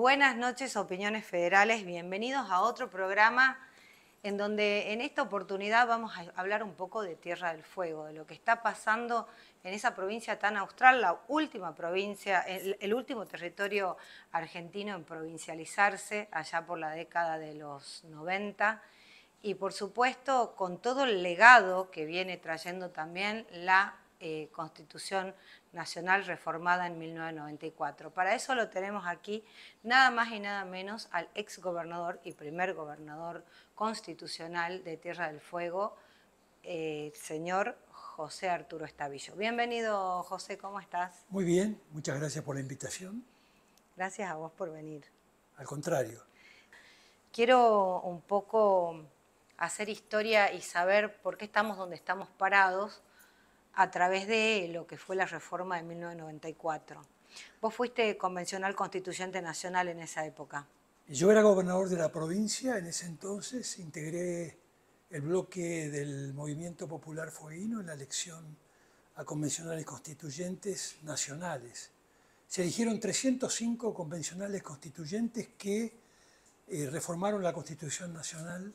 Buenas noches, Opiniones Federales. Bienvenidos a otro programa en donde en esta oportunidad vamos a hablar un poco de Tierra del Fuego, de lo que está pasando en esa provincia tan austral, la última provincia, el último territorio argentino en provincializarse allá por la década de los 90 y por supuesto con todo el legado que viene trayendo también la Constitución Nacional reformada en 1994. Para eso lo tenemos aquí nada más y nada menos al ex gobernador y primer gobernador constitucional de Tierra del Fuego, señor José Arturo Estavillo. Bienvenido, José, ¿cómo estás? Muy bien, muchas gracias por la invitación. Gracias a vos por venir. Al contrario. Quiero un poco hacer historia y saber por qué estamos donde estamos parados a través de lo que fue la reforma de 1994. Vos fuiste convencional constituyente nacional en esa época. Yo era gobernador de la provincia en ese entonces, integré el bloque del Movimiento Popular Fueguino en la elección a convencionales constituyentes nacionales. Se eligieron 305 convencionales constituyentes que reformaron la Constitución Nacional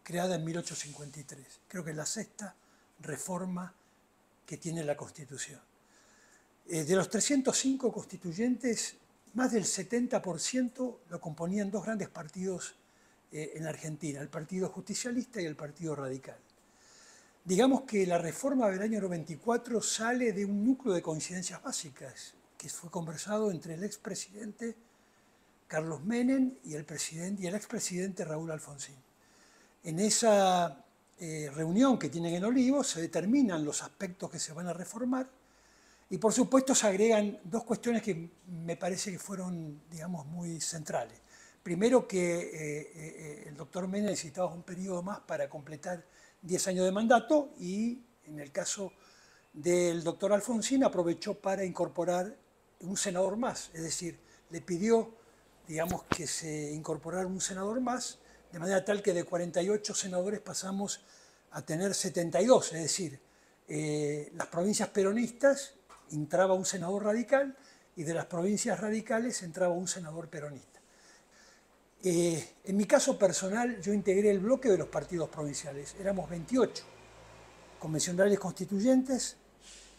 creada en 1853. Creo que es la sexta reforma que tiene la Constitución. De los 305 constituyentes, más del 70% lo componían dos grandes partidos en la Argentina, el Partido Justicialista y el Partido Radical. Digamos que la reforma del año 94 sale de un núcleo de coincidencias básicas que fue conversado entre el expresidente Carlos Menem y el expresidente Raúl Alfonsín. En esa reunión que tienen en Olivos se determinan los aspectos que se van a reformar y por supuesto se agregan dos cuestiones que me parece que fueron, digamos, muy centrales. Primero que el doctor Menem necesitaba un periodo más para completar 10 años de mandato y en el caso del doctor Alfonsín aprovechó para incorporar un senador más, es decir, le pidió, digamos, que se incorporara un senador más, de manera tal que de 48 senadores pasamos a tener 72, es decir, las provincias peronistas entraba un senador radical y de las provincias radicales entraba un senador peronista. En mi caso personal, yo integré el bloque de los partidos provinciales, éramos 28 convencionales constituyentes.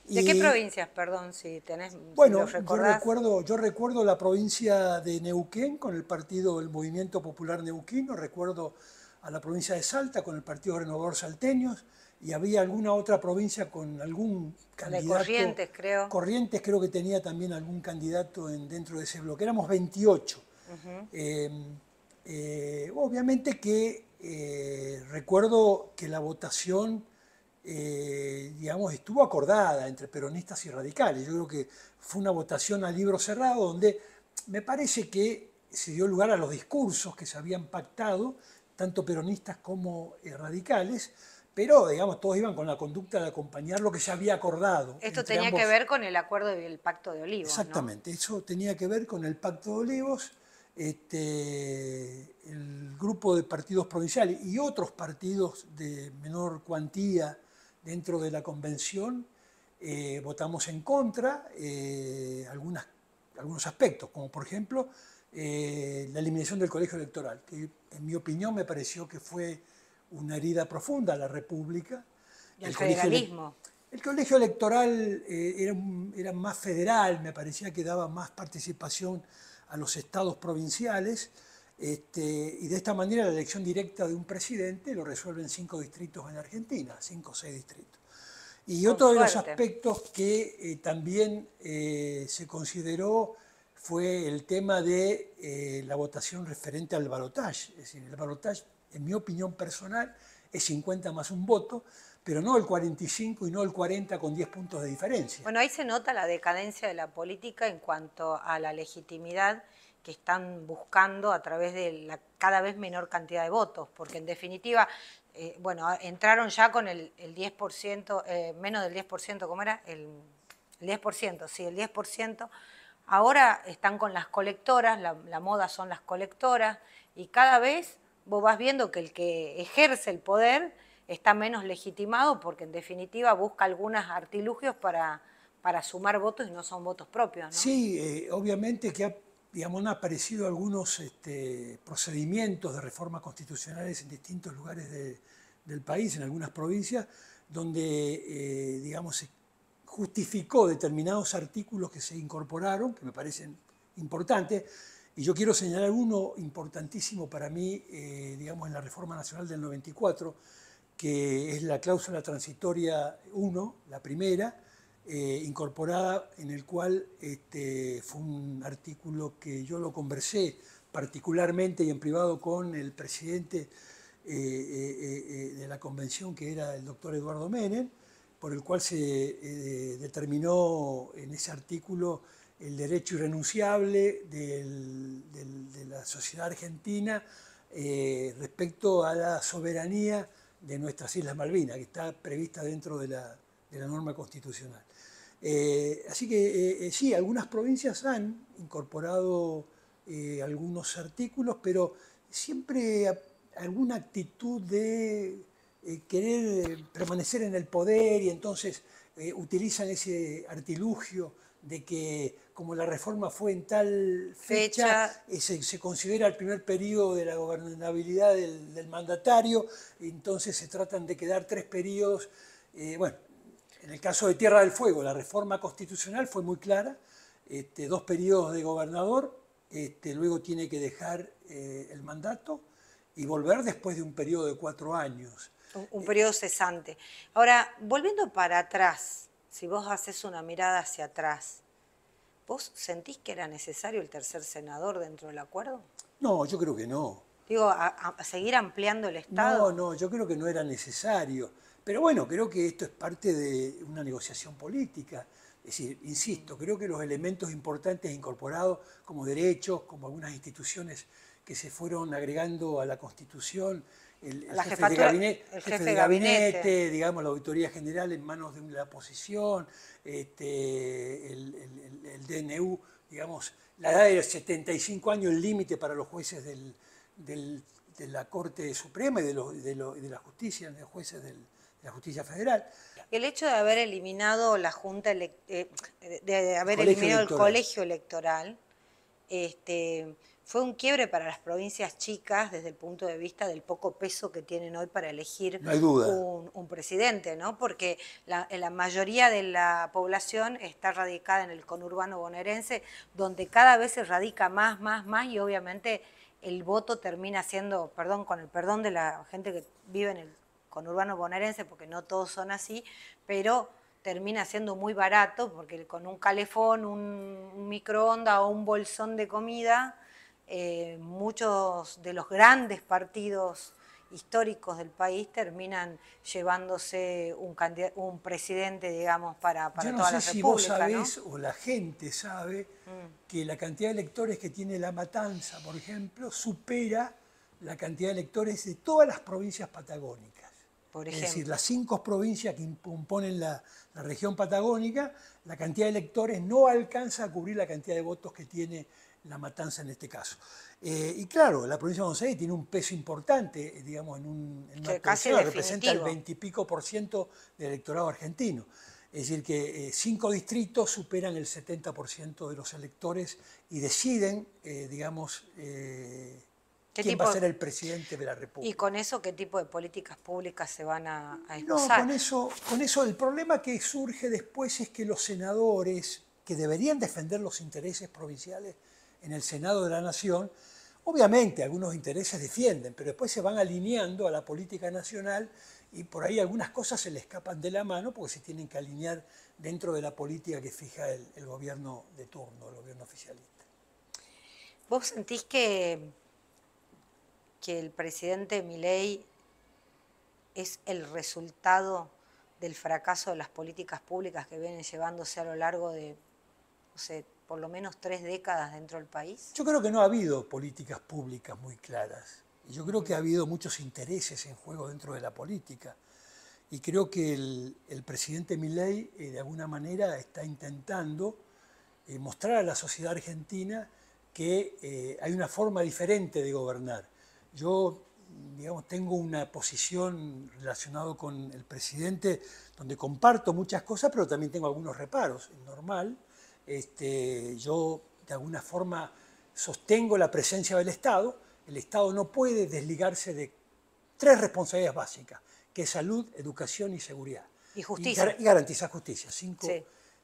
¿De qué provincias, perdón, si Bueno, los recordás? yo recuerdo la provincia de Neuquén con el partido del Movimiento Popular Neuquino, recuerdo a la provincia de Salta con el Partido Renovador Salteños, y había alguna otra provincia con algún candidato. De Corrientes, creo. Corrientes creo que tenía también algún candidato dentro de ese bloque. Éramos 28. Obviamente que recuerdo que la votación digamos, estuvo acordada entre peronistas y radicales. Yo creo que fue una votación a libro cerrado donde me parece que se dio lugar a los discursos que se habían pactado, tanto peronistas como radicales, pero digamos, todos iban con la conducta de acompañar lo que se había acordado. Esto tenía que ver con el acuerdo del Pacto de Olivos, exactamente, ¿no? Eso tenía que ver con el Pacto de Olivos. El grupo de partidos provinciales y otros partidos de menor cuantía dentro de la convención votamos en contra algunos aspectos, como por ejemplo la eliminación del colegio electoral, que en mi opinión me pareció que fue una herida profunda a la República. Y al federalismo. El colegio electoral era más federal, me parecía que daba más participación a los estados provinciales, y de esta manera la elección directa de un presidente lo resuelven 5 distritos en Argentina, 5 o 6 distritos. Y otro de los aspectos que también se consideró fue el tema de la votación referente al balotaje. Es decir, el balotaje, en mi opinión personal, es 50 más un voto, pero no el 45 y no el 40 con 10 puntos de diferencia. Bueno, ahí se nota la decadencia de la política en cuanto a la legitimidad que están buscando a través de la cada vez menor cantidad de votos, porque en definitiva, bueno, entraron ya con el 10%, menos del 10%, ¿cómo era? El 10%, sí, el 10%. Ahora están con las colectoras, la moda son las colectoras, y cada vez vos vas viendo que el que ejerce el poder está menos legitimado porque en definitiva busca algunos artilugios para sumar votos y no son votos propios, ¿no? Sí, obviamente que digamos, han aparecido algunos procedimientos de reformas constitucionales en distintos lugares del país, en algunas provincias, donde, digamos, se justificó determinados artículos que se incorporaron, que me parecen importantes, y yo quiero señalar uno importantísimo para mí, digamos, en la Reforma Nacional del 94, que es la cláusula transitoria 1, la primera, incorporada, en el cual fue un artículo que yo lo conversé particularmente y en privado con el presidente de la convención, que era el doctor Eduardo Menem, por el cual se determinó en ese artículo el derecho irrenunciable de la sociedad argentina respecto a la soberanía de nuestras Islas Malvinas, que está prevista dentro de la norma constitucional. Así que sí, algunas provincias han incorporado algunos artículos, pero siempre alguna actitud de querer permanecer en el poder, y entonces utilizan ese artilugio de que como la reforma fue en tal fecha se considera el primer periodo de la gobernabilidad del mandatario, entonces se tratan de quedar 3 periodos. Bueno, en el caso de Tierra del Fuego, la reforma constitucional fue muy clara, 2 periodos de gobernador, luego tiene que dejar el mandato y volver después de un periodo de 4 años. Un periodo cesante. Ahora, volviendo para atrás, si vos haces una mirada hacia atrás, ¿vos sentís que era necesario el tercer senador dentro del acuerdo? No, yo creo que no. Digo, a seguir ampliando el Estado. No, yo creo que no era necesario. Pero bueno, creo que esto es parte de una negociación política. Es decir, insisto, creo que los elementos importantes incorporados como derechos, como algunas instituciones que se fueron agregando a la Constitución, el jefe de gabinete, digamos, la auditoría general en manos de la oposición, el DNU, digamos, la edad de 75 años, el límite para los jueces de la Corte Suprema y de la justicia, de los jueces de la justicia federal. El hecho de haber eliminado la Junta, de haber eliminado el colegio electoral, fue un quiebre para las provincias chicas desde el punto de vista del poco peso que tienen hoy para elegir un presidente, ¿no? Porque la mayoría de la población está radicada en el conurbano bonaerense, donde cada vez se radica más, y obviamente el voto termina siendo, con el perdón de la gente que vive en el conurbano bonaerense, porque no todos son así, pero termina siendo muy barato, porque con un calefón, un microondas o un bolsón de comida, muchos de los grandes partidos históricos del país terminan llevándose un presidente, digamos, para toda la república. Yo no sé si vos sabés, o la gente sabe, que la cantidad de electores que tiene La Matanza, por ejemplo, supera la cantidad de electores de todas las provincias patagónicas. Es decir, las 5 provincias que componen la región patagónica, la cantidad de electores no alcanza a cubrir la cantidad de votos que tiene La Matanza en este caso. Y claro, la provincia de Buenos Aires tiene un peso importante, digamos, en una casi representa el 20 y pico % del electorado argentino. Es decir, que 5 distritos superan el 70% de los electores y deciden, digamos, quién va a ser el presidente de la República. ¿Y con eso qué tipo de políticas públicas se van a esbozar? No, con eso el problema que surge después es que los senadores, que deberían defender los intereses provinciales en el Senado de la Nación, obviamente algunos intereses defienden, pero después se van alineando a la política nacional y por ahí algunas cosas se le escapan de la mano porque se tienen que alinear dentro de la política que fija el gobierno de turno, el gobierno oficialista. ¿Vos sentís que el presidente Milei es el resultado del fracaso de las políticas públicas que vienen llevándose a lo largo de, no sé, por lo menos 3 décadas dentro del país? Yo creo que no ha habido políticas públicas muy claras. Yo creo que ha habido muchos intereses en juego dentro de la política. Y creo que el presidente Milei, de alguna manera, está intentando mostrar a la sociedad argentina que hay una forma diferente de gobernar. Yo, digamos, tengo una posición relacionada con el presidente donde comparto muchas cosas, pero también tengo algunos reparos, es normal. Yo, de alguna forma, sostengo la presencia del Estado. El Estado no puede desligarse de tres responsabilidades básicas, que es salud, educación y seguridad. Y justicia. Y garantizar justicia. Sí.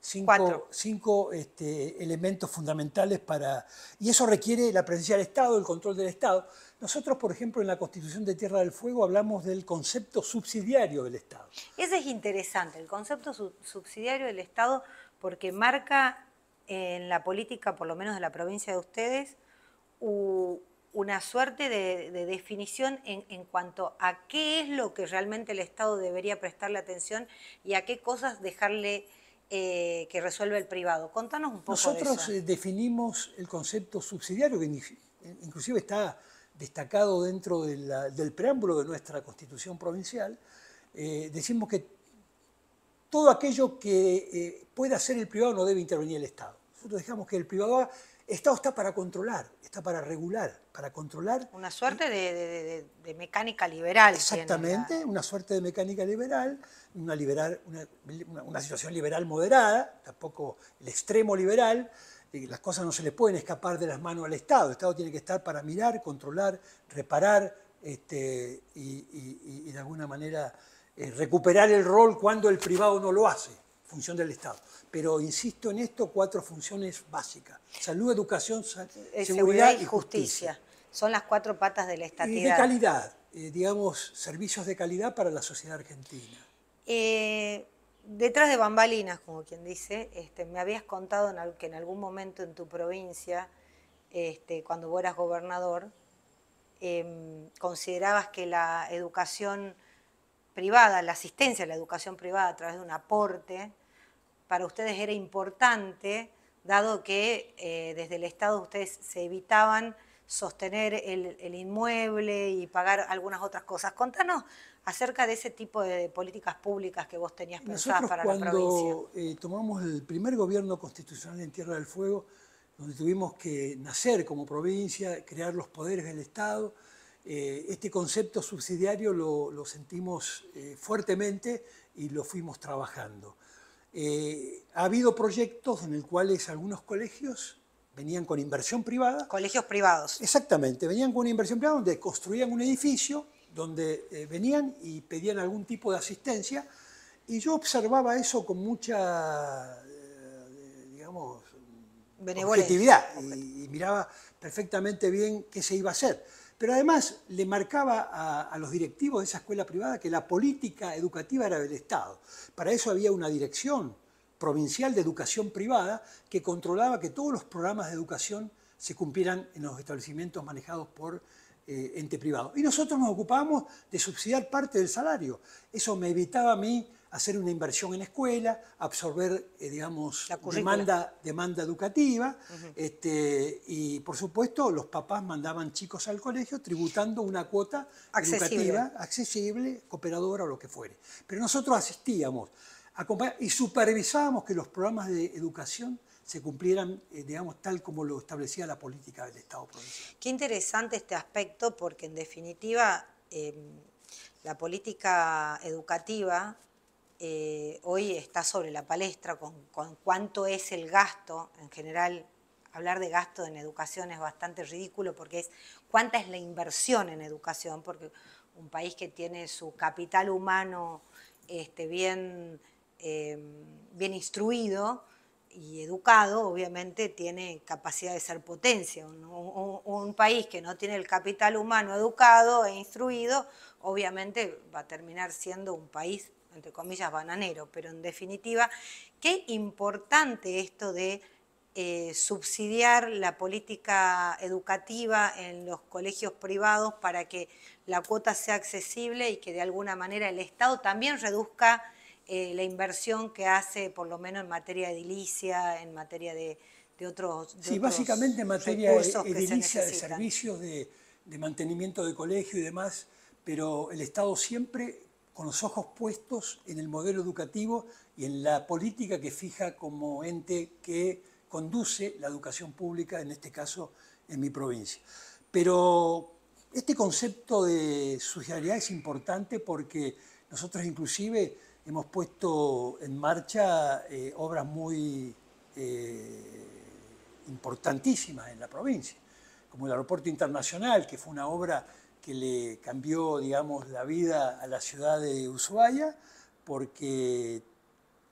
Cinco elementos fundamentales para... Y eso requiere la presencia del Estado, el control del Estado. Nosotros, por ejemplo, en la Constitución de Tierra del Fuego hablamos del concepto subsidiario del Estado. Ese es interesante, el concepto subsidiario del Estado, porque marca en la política, por lo menos de la provincia de ustedes, una suerte de definición en cuanto a qué es lo que realmente el Estado debería prestarle atención y a qué cosas dejarle que resuelva el privado. Contanos un poco de eso. Nosotros definimos el concepto subsidiario, que inclusive está destacado dentro del preámbulo de nuestra Constitución provincial. Decimos que todo aquello que pueda hacer el privado no debe intervenir el Estado. Nosotros dejamos que el Estado está para controlar, está para regular, para controlar. Una suerte de mecánica liberal. Exactamente, una suerte de mecánica liberal, una situación liberal moderada, tampoco el extremo liberal. Las cosas no se le pueden escapar de las manos al Estado. El Estado tiene que estar para mirar, controlar, reparar y de alguna manera recuperar el rol cuando el privado no lo hace, función del Estado. Pero insisto en esto, 4 funciones básicas: salud, educación, seguridad y justicia. Son las 4 patas de la estatidad. Y de calidad, digamos, servicios de calidad para la sociedad argentina. Detrás de bambalinas, como quien dice, me habías contado que en algún momento en tu provincia, cuando vos eras gobernador, considerabas que la educación privada, la asistencia a la educación privada a través de un aporte, para ustedes era importante, dado que desde el Estado ustedes se evitaban sostener el inmueble y pagar algunas otras cosas. Contanos acerca de ese tipo de políticas públicas que vos tenías pensadas para la provincia. Cuando tomamos el primer gobierno constitucional en Tierra del Fuego, donde tuvimos que nacer como provincia, crear los poderes del Estado, este concepto subsidiario lo sentimos fuertemente y lo fuimos trabajando. Ha habido proyectos en los cuales algunos colegios venían con inversión privada. Colegios privados. Exactamente, venían con una inversión privada donde construían un edificio, donde venían y pedían algún tipo de asistencia, y yo observaba eso con mucha, digamos, objetividad, y miraba perfectamente bien qué se iba a hacer. Pero además le marcaba a los directivos de esa escuela privada que la política educativa era del Estado. Para eso había una dirección provincial de educación privada que controlaba que todos los programas de educación se cumplieran en los establecimientos manejados por ente privado. Y nosotros nos ocupábamos de subsidiar parte del salario. Eso me evitaba a mí hacer una inversión en escuela, absorber, digamos, demanda educativa, y por supuesto los papás mandaban chicos al colegio tributando una cuota educativa, accesible, cooperadora o lo que fuere. Pero nosotros asistíamos y supervisábamos que los programas de educación se cumplieran, digamos, tal como lo establecía la política del Estado provincial. Qué interesante este aspecto, porque en definitiva la política educativa hoy está sobre la palestra con cuánto es el gasto. En general, hablar de gasto en educación es bastante ridículo porque es cuánta es la inversión en educación, porque un país que tiene su capital humano bien instruido y educado, obviamente tiene capacidad de ser potencia. Un país que no tiene el capital humano educado e instruido, obviamente va a terminar siendo un país, entre comillas, bananero. Pero en definitiva, qué importante esto de subsidiar la política educativa en los colegios privados para que la cuota sea accesible y que de alguna manera el Estado también reduzca la inversión que hace, por lo menos en materia de edilicia, en materia de otros sí, básicamente en materia edilicia, de servicios, de mantenimiento de colegio y demás, pero el Estado siempre con los ojos puestos en el modelo educativo y en la política que fija como ente que conduce la educación pública, en este caso en mi provincia. Pero este concepto de subsidiariedad es importante porque nosotros inclusive hemos puesto en marcha obras muy importantísimas en la provincia. como el Aeropuerto Internacional, que fue una obra que le cambió, digamos, la vida a la ciudad de Ushuaia, porque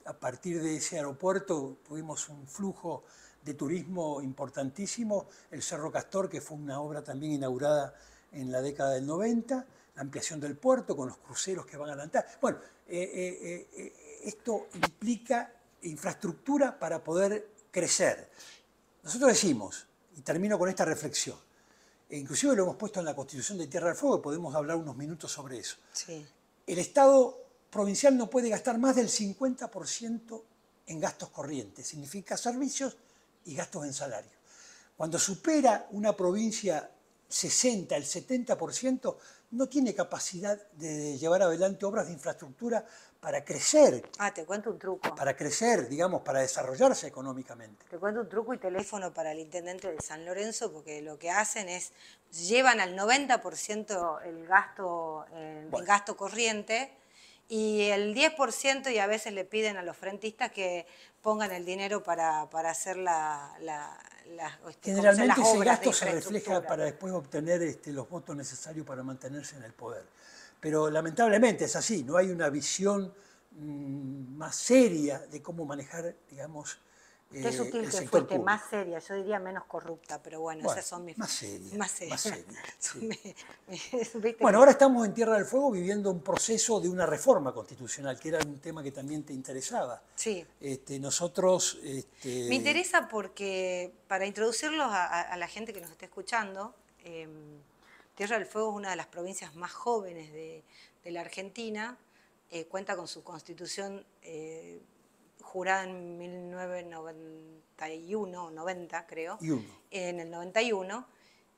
a partir de ese aeropuerto tuvimos un flujo de turismo importantísimo. El Cerro Castor, que fue una obra también inaugurada en la década del 90, la ampliación del puerto con los cruceros que van a adelantar. Bueno, esto implica infraestructura para poder crecer. Nosotros decimos, y termino con esta reflexión, inclusive lo hemos puesto en la Constitución de Tierra del Fuego, podemos hablar unos minutos sobre eso. Sí. El Estado provincial no puede gastar más del 50% en gastos corrientes, significa servicios y gastos en salario. Cuando supera una provincia 60, el 70%, no tiene capacidad de llevar adelante obras de infraestructura para crecer. Te cuento un truco. Para crecer, digamos, para desarrollarse económicamente. Te cuento un truco y teléfono para el intendente de San Lorenzo, porque lo que hacen es, llevan al 90% el gasto en gasto corriente y el 10%, y a veces le piden a los frentistas que pongan el dinero para hacer generalmente las ese obras gasto se refleja para después obtener los votos necesarios para mantenerse en el poder. Pero lamentablemente es así, no hay una visión más seria de cómo manejar, digamos, Qué sutil el que sector fuiste, público. más seria, yo diría menos corrupta, pero bueno, esas son mis... Más seria. Más seria. Más seria, sí. ¿Viste? Bueno, ahora estamos en Tierra del Fuego viviendo un proceso de una reforma constitucional, que era un tema que también te interesaba. Sí. Nosotros... Me interesa porque, para introducirlos a la gente que nos está escuchando, Tierra del Fuego es una de las provincias más jóvenes de la Argentina, cuenta con su constitución jurada en 1991, 90 creo, en el 91,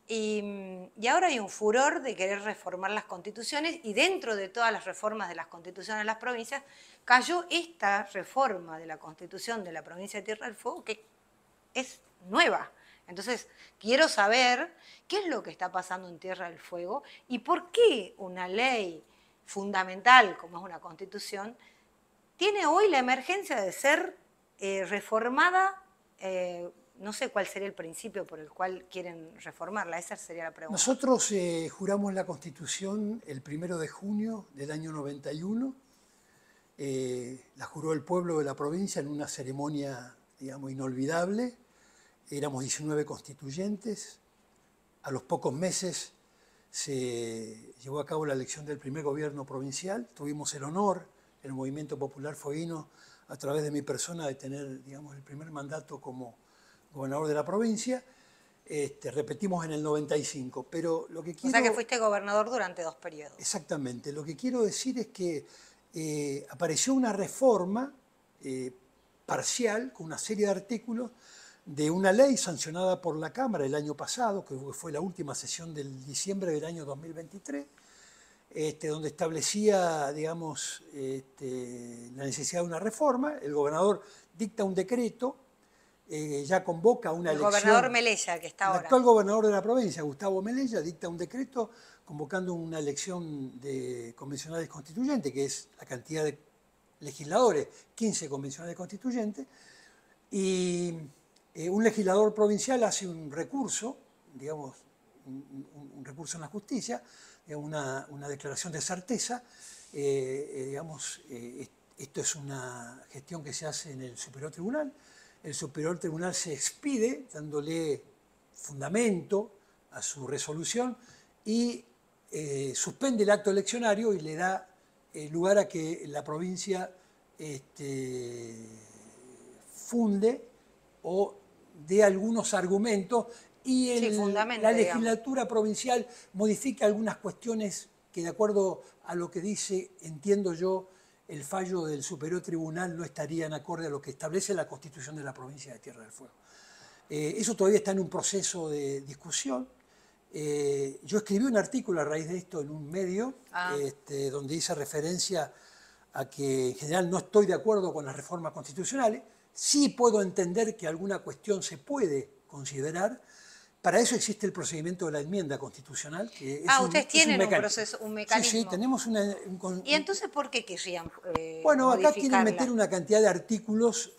y ahora hay un furor de querer reformar las constituciones, y dentro de todas las reformas de las constituciones de las provincias, cayó esta reforma de la constitución de la provincia de Tierra del Fuego, que es nueva. Entonces, quiero saber qué es lo que está pasando en Tierra del Fuego y por qué una ley fundamental como es una constitución tiene hoy la emergencia de ser reformada. No sé cuál sería el principio por el cual quieren reformarla, esa sería la pregunta. Nosotros juramos la Constitución el 1 de junio del año 91, la juró el pueblo de la provincia en una ceremonia, digamos, inolvidable. Éramos 19 constituyentes. A los pocos meses se llevó a cabo la elección del primer gobierno provincial. Tuvimos el honor, el Movimiento Popular Fueguino, a través de mi persona, de tener, digamos, el primer mandato como gobernador de la provincia. Repetimos en el 95. Pero lo que quiero... O sea que fuiste gobernador durante 2 periodos. Exactamente. Lo que quiero decir es que apareció una reforma parcial, con una serie de artículos, de una ley sancionada por la Cámara el año pasado, que fue la última sesión del diciembre del año 2023, donde establecía, digamos, la necesidad de una reforma. El gobernador dicta un decreto, ya convoca una elección. El gobernador Melella, que está ahora. El actual gobernador de la provincia, Gustavo Melella, dicta un decreto convocando una elección de convencionales constituyentes, que es la cantidad de legisladores, 15 convencionales constituyentes, y un legislador provincial hace un recurso, digamos, un recurso en la justicia, una declaración de certeza. Digamos, esto es una gestión que se hace en el Superior Tribunal. El Superior Tribunal se expide dándole fundamento a su resolución y suspende el acto eleccionario y le da lugar a que la provincia funde o dé algunos argumentos y la legislatura provincial modifica algunas cuestiones que, de acuerdo a lo que dice, entiendo yo, el fallo del Superior Tribunal, no estarían acorde a lo que establece la Constitución de la provincia de Tierra del Fuego. Eso todavía está en un proceso de discusión. Yo escribí un artículo a raíz de esto en un medio, donde hice referencia a que en general no estoy de acuerdo con las reformas constitucionales. Sí puedo entender que alguna cuestión se puede considerar. Para eso existe el procedimiento de la enmienda constitucional. Que es ustedes tienen un mecanismo. Sí, tenemos ¿Y entonces por qué querrían bueno, acá quieren modificarla? meter una cantidad de artículos,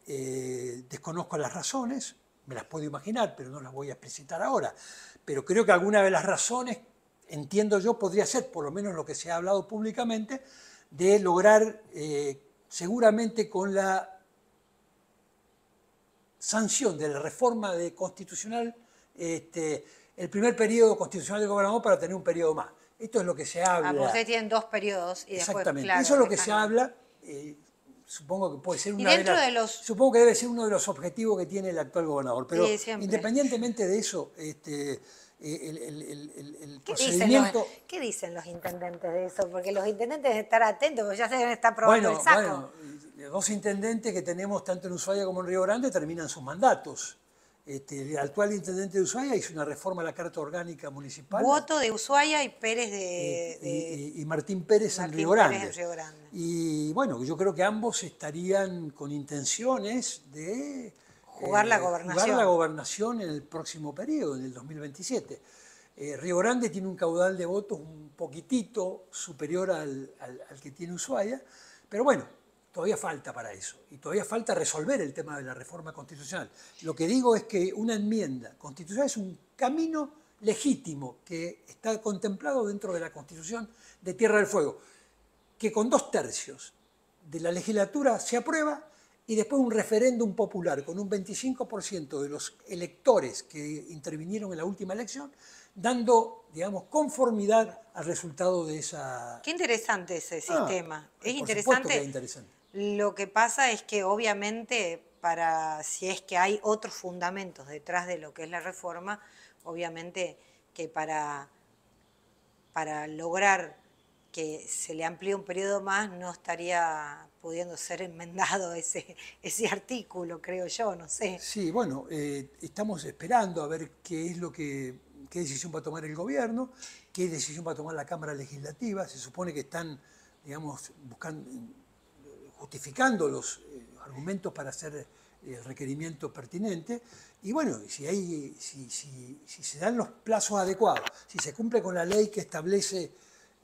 desconozco las razones, me las puedo imaginar, pero no las voy a explicitar ahora. Pero creo que alguna de las razones, entiendo yo, podría ser, por lo menos lo que se ha hablado públicamente, de lograr, seguramente con la sanción de la reforma constitucional, el primer periodo constitucional del gobernador para tener un periodo más. Esto es lo que se habla. Porque ustedes tienen 2 periodos y después, exactamente, claro, eso es lo que se habla. Supongo que puede ser supongo que debe ser uno de los objetivos que tiene el actual gobernador. Pero sí, independientemente de eso, el procedimiento... ¿Qué dicen los intendentes de eso? Porque los intendentes deben estar atentos, porque ya se deben estar probando el saco. Bueno, 2 intendentes que tenemos tanto en Ushuaia como en Río Grande terminan sus mandatos. El actual intendente de Ushuaia hizo una reforma a la Carta Orgánica Municipal. Boto de Ushuaia y Pérez y Martín Pérez en Río Grande. Y bueno, yo creo que ambos estarían con intenciones de jugar la gobernación en el próximo periodo, en el 2027. Río Grande tiene un caudal de votos un poquitito superior al que tiene Ushuaia, pero bueno, todavía falta para eso, y todavía falta resolver el tema de la reforma constitucional. Lo que digo es que una enmienda constitucional es un camino legítimo que está contemplado dentro de la Constitución de Tierra del Fuego, que con 2/3 de la legislatura se aprueba y después un referéndum popular con un 25% de los electores que intervinieron en la última elección, dando, digamos, conformidad al resultado de esa... Qué interesante ese sistema. Es por interesante. supuesto que es interesante. Lo que pasa es que obviamente, si es que hay otros fundamentos detrás de lo que es la reforma, obviamente que para lograr que se le amplíe un periodo más no estaría pudiendo ser enmendado ese artículo, creo yo, no sé. Sí, bueno, estamos esperando a ver qué decisión va a tomar el gobierno, qué decisión va a tomar la Cámara Legislativa. Se supone que están, digamos, justificando los argumentos para hacer el requerimiento pertinente. Y bueno, si se dan los plazos adecuados, si se cumple con la ley que establece,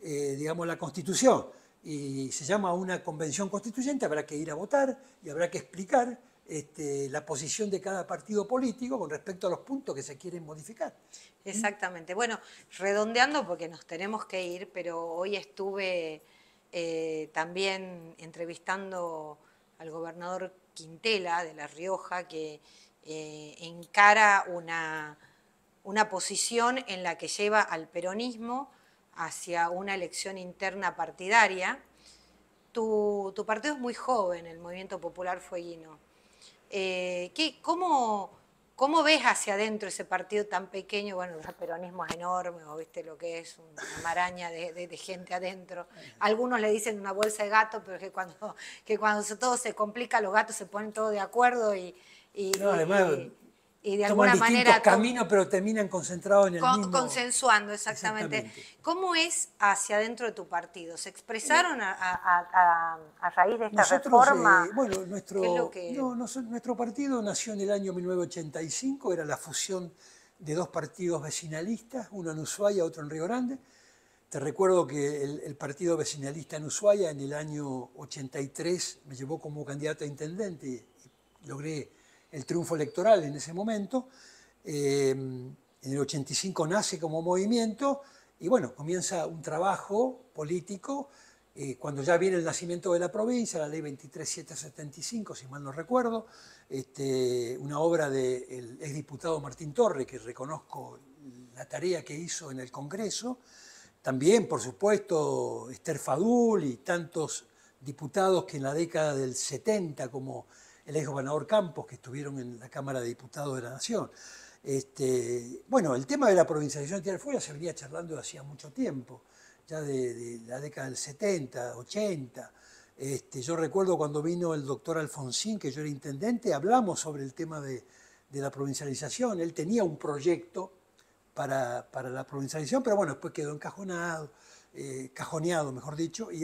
digamos, la Constitución, y se llama una convención constituyente, habrá que ir a votar y habrá que explicar la posición de cada partido político con respecto a los puntos que se quieren modificar. Exactamente. Bueno, redondeando porque nos tenemos que ir, pero hoy estuve también entrevistando al gobernador Quintela de La Rioja, que encara una posición en la que lleva al peronismo hacia una elección interna partidaria. Tu partido es muy joven, el Movimiento Popular Fueguino. ¿Cómo ves hacia adentro ese partido tan pequeño? Bueno, el peronismo es enorme, o viste lo que es, una maraña de gente adentro. Algunos le dicen una bolsa de gato, pero que cuando todo se complica, los gatos se ponen todos de acuerdo y de alguna manera caminos, pero terminan concentrados en el mismo. Consensuando, exactamente. ¿Cómo es hacia adentro de tu partido? ¿Se expresaron a raíz de esta reforma? Bueno, nuestro partido nació en el año 1985, era la fusión de 2 partidos vecinalistas, uno en Ushuaia, otro en Río Grande. Te recuerdo que el partido vecinalista en Ushuaia en el año 83 me llevó como candidato a intendente y logré el triunfo electoral en ese momento. En el 85 nace como movimiento y bueno, comienza un trabajo político cuando ya viene el nacimiento de la provincia, la ley 23775, si mal no recuerdo, una obra del exdiputado Martín Torre, que reconozco la tarea que hizo en el Congreso. También, por supuesto, Esther Fadul y tantos diputados que en la década del 70, como el ex gobernador Campos, que estuvieron en la Cámara de Diputados de la Nación. Bueno, el tema de la provincialización de Tierra del Fuego se venía charlando hacía mucho tiempo, ya de la década del 70, 80. Yo recuerdo cuando vino el doctor Alfonsín, que yo era intendente, hablamos sobre el tema de la provincialización. Él tenía un proyecto para la provincialización, pero bueno, después quedó cajoneado, mejor dicho, y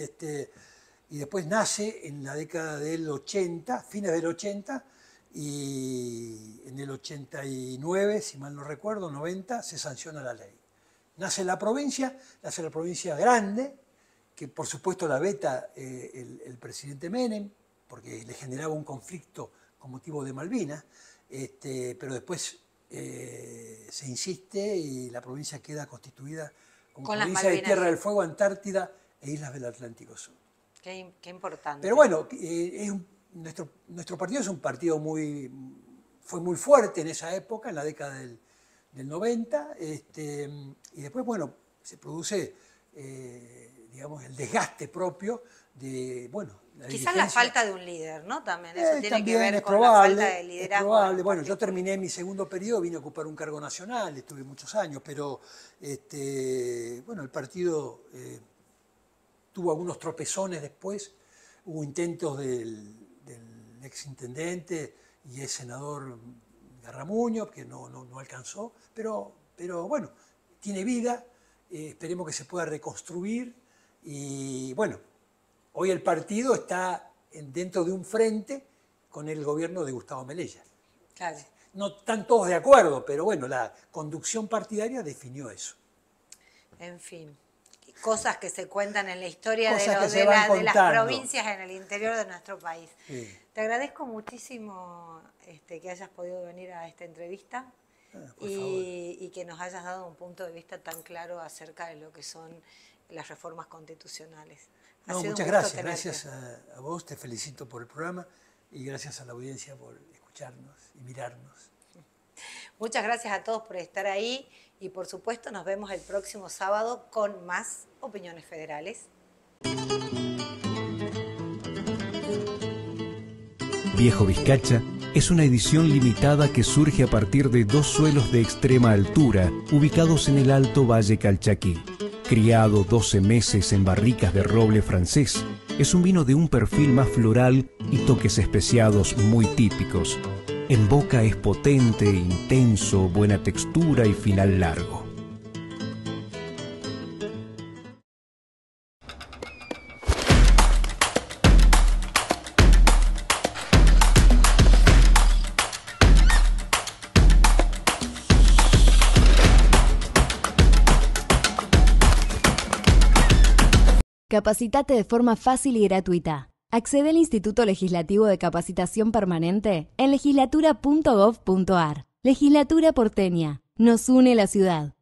después nace en la década del 80, fines del 80, y en el 89, si mal no recuerdo, 90, se sanciona la ley. Nace la provincia grande, que por supuesto la veta el presidente Menem, porque le generaba un conflicto con motivo de Malvinas, pero después se insiste y la provincia queda constituida como Con provincia de Malvinas. Tierra del Fuego, Antártida e Islas del Atlántico Sur. Qué importante. Pero bueno, nuestro partido es un partido fue muy fuerte en esa época, en la década del 90, y después, bueno, se produce, digamos, el desgaste propio de, bueno, la Quizás dirigencia. la falta de un líder, ¿no? También eso tiene También que ver es con probable, la falta de liderazgo. es probable. Bueno, yo terminé mi segundo periodo, vine a ocupar un cargo nacional, estuve muchos años, pero bueno, el partido tuvo algunos tropezones después, hubo intentos del exintendente y ex senador Garramuño, que no alcanzó, pero bueno, tiene vida, esperemos que se pueda reconstruir y bueno, hoy el partido está dentro de un frente con el gobierno de Gustavo Melella. Claro. No están todos de acuerdo, pero bueno, la conducción partidaria definió eso. En fin, cosas que se cuentan en la historia Cosas de que se van las contando. provincias en el interior de nuestro país. Sí. Te agradezco muchísimo que hayas podido venir a esta entrevista y que nos hayas dado un punto de vista tan claro acerca de lo que son las reformas constitucionales. No, muchas gracias. Gracias a vos, te felicito por el programa y gracias a la audiencia por escucharnos y mirarnos. Muchas gracias a todos por estar ahí y por supuesto nos vemos el próximo sábado con más Opiniones Federales. Viejo Vizcacha es una edición limitada que surge a partir de 2 suelos de extrema altura ubicados en el Alto Valle Calchaquí. Criado 12 meses en barricas de roble francés, es un vino de un perfil más floral y toques especiados muy típicos. En boca es potente, intenso, buena textura y final largo. Capacitate de forma fácil y gratuita. Accede al Instituto Legislativo de Capacitación Permanente en legislatura.gov.ar. Legislatura porteña. Nos une la ciudad.